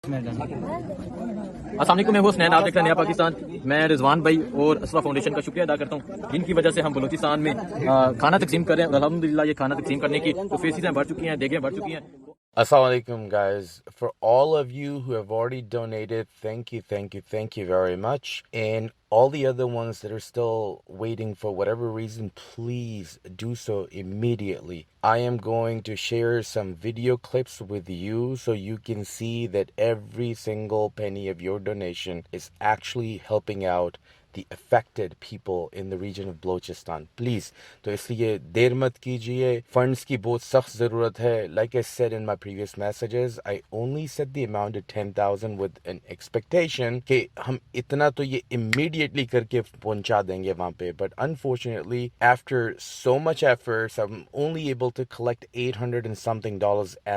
السلام علیکم، میں ہوں حسنین، آپ دیکھ رہے ہیں پاکستان۔ میں رضوان بھائی اور اسوا فاؤنڈیشن کا شکریہ ادا کرتا ہوں، جن کی وجہ سے ہم بلوچستان میں کھانا تقسیم کر رہے ہیں، اور الحمدللہ یہ کھانا تقسیم کرنے کی تو فیسیں بڑھ چکی ہیں، دیگیں بڑھ چکی ہیں۔ Assalamu alaikum, guys. For all of you who have already donated, thank you very much. And all the other ones that are still waiting for whatever reason, please do so immediately. I am going to share some video clips with you so you can see that every single penny of your donation is actually helping out the affected people in the region of Balochistan. Please, تو اس لیے دیر مت کیجئے، funds کی بہت سخت ضرورت ہے۔ Like I said in my previous messages, I only set the amount at 10,000 with an expectation کہ ہم اتنا تو یہ immediately کر کے پہنچا دیں گے وہاں پہ، but unfortunately after so much efforts I'm only able to collect $800 and something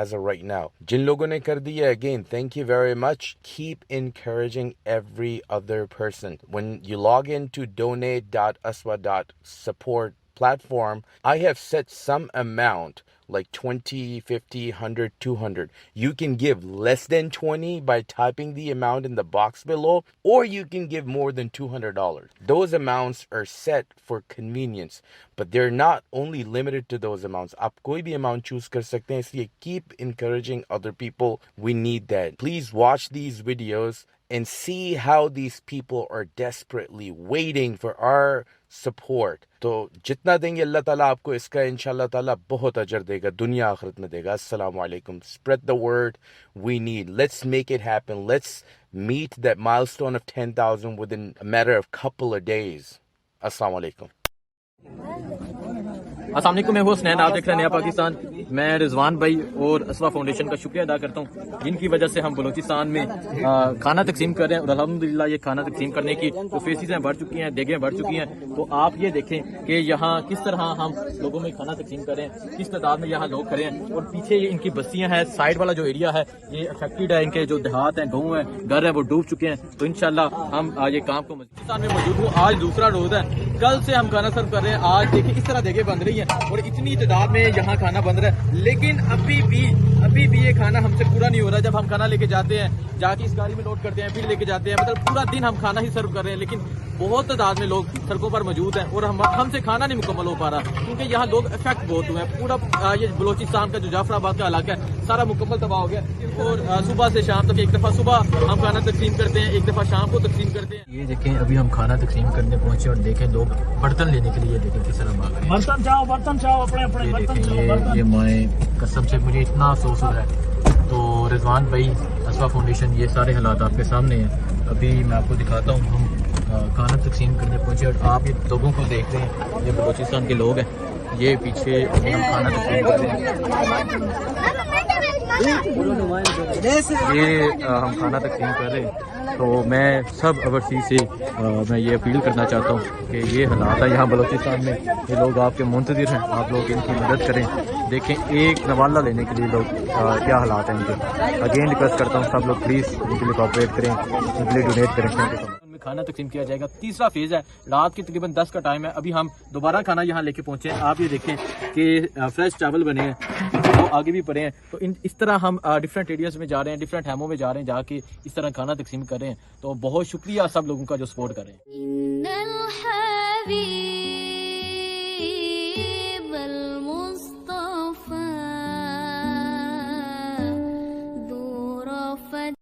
as of right now. جن لوگوں نے کر دیا، again thank you very much. Keep encouraging every other person. When you log into donate.aswa.support platform, I have set some amount like 20, 50, 100, 200. You can give less than 20 by typing the amount in the box below, or you can give more than $200. Those amounts are set for convenience, but they're not only limited to those amounts. آپ کوئی بھی amount choose کر سکتے ہیں، اس لیے keep encouraging other people. We need that. Please watch these videos and see how these people are desperately waiting for our support. تو جتنا دیں گے اللہ تعالیٰ آپ کو اس کا انشاءاللہ تعالیٰ بہت اجر دے گا، دنیا آخرت میں دے گا۔ السلام علیکم. Spread the word. We need. Let's make it happen. Let's meet that milestone of 10,000 within a matter of couple of days. السلام علیکم. السلام علیکم، میں ہوں حسنین، آپ دیکھ رہے ہیں پاکستان۔ میں رضوان بھائی اور اسوا فاؤنڈیشن کا شکریہ ادا کرتا ہوں، جن کی وجہ سے ہم بلوچستان میں کھانا تقسیم کر رہے ہیں، اور الحمدللہ یہ کھانا تقسیم کرنے کی تو فیسیں بڑھ چکی ہیں، دیگیں بڑھ چکی ہیں۔ تو آپ یہ دیکھیں کہ یہاں کس طرح ہم لوگوں میں کھانا تقسیم کر رہے ہیں، کس تعداد میں یہاں لوگ کھڑے ہیں، اور پیچھے یہ ان کی بستیاں ہیں، سائڈ والا جو ایریا ہے یہ افیکٹڈ ہے، ان کے جو دیہات ہیں، گاؤں ہیں، گھر ہیں، وہ ڈوب چکے ہیں۔ تو انشاءاللہ ہم یہ کام کو بلوچستان میں موجود ہوں۔ آج دوسرا روز ہے، کل سے ہم کھانا سرو کر رہے ہیں۔ آج دیکھیں اس طرح دیگیں بن رہی ہیں اور اتنی تعداد میں یہاں کھانا بن رہا ہے، لیکن ابھی بھی یہ کھانا ہم سے پورا نہیں ہو رہا۔ جب ہم کھانا لے کے جاتے ہیں، جا کے اس گاڑی میں لوڈ کرتے ہیں، پھر لے کے جاتے ہیں، مطلب پورا دن ہم کھانا ہی سرو کر رہے ہیں، لیکن بہت تعداد میں لوگ سڑکوں پر موجود ہیں اور ہم سے کھانا نہیں مکمل ہو پا رہا، کیونکہ یہاں لوگ افیکٹ بہت ہوئے ہیں۔ پورا یہ بلوچستان کا جو جعفر آباد کا علاقہ ہے سارا مکمل تباہ ہو گیا، اور صبح سے شام تک ایک دفعہ صبح ہم کھانا تقسیم کرتے ہیں، ایک دفعہ شام کو تقسیم کرتے ہیں۔ یہ دیکھیں ابھی ہم کھانا تقسیم کرنے پہنچے اور دیکھیں لوگ برتن لینے کے لیے، دیکھیں کس طرح آ گئے۔ برتن چاہو اپنے برتن۔ یہ مائیں قسم سے مجھے اتنا افسوس ہو رہا ہے۔ تو رضوان بھائی، اسوا فاؤنڈیشن، یہ سارے حالات آپ کے سامنے ہیں۔ ابھی میں آپ کو دکھاتا ہوں، ہم کھانا تقسیم کرنے پہنچے اور آپ یہ لوگوں کو دیکھ رہے ہیں، یہ بلوچستان کے لوگ ہیں، یہ پیچھے ہم کھانا تقسیم کر رہے ہیں، یہ ہم کھانا تقسیم کر رہے ہیں۔ تو میں سب اوورسیز سے میں یہ اپیل کرنا چاہتا ہوں کہ یہ حالات ہیں یہاں بلوچستان میں، یہ لوگ آپ کے منتظر ہیں، آپ لوگ ان کی مدد کریں۔ دیکھیں ایک نوالہ لینے کے لیے لوگ کیا حالات ہیں ان کے۔ اگین ریکویسٹ کرتا ہوں سب لوگ پلیز ان کے لیے کوآپریٹ کریں، ان کے لیے ڈونیٹ کریں۔ کھانا تقسیم کیا جائے گا، تیسرا فیز ہے، رات کے تقریباً 10 کا ٹائم ہے، ابھی ہم دوبارہ کھانا یہاں لے کے پہنچے ہیں۔ آپ یہ دیکھیں کہ فریش چاول بنے ہیں، وہ آگے بھی پڑے ہیں۔ تو اس طرح ہم ڈفرینٹ ایریاز میں جا رہے ہیں، ڈفرینٹ ہیموں میں جا رہے ہیں، جا کے اس طرح کھانا تقسیم کر رہے ہیں۔ تو بہت شکریہ سب لوگوں کا جو سپورٹ کر رہے ہیں۔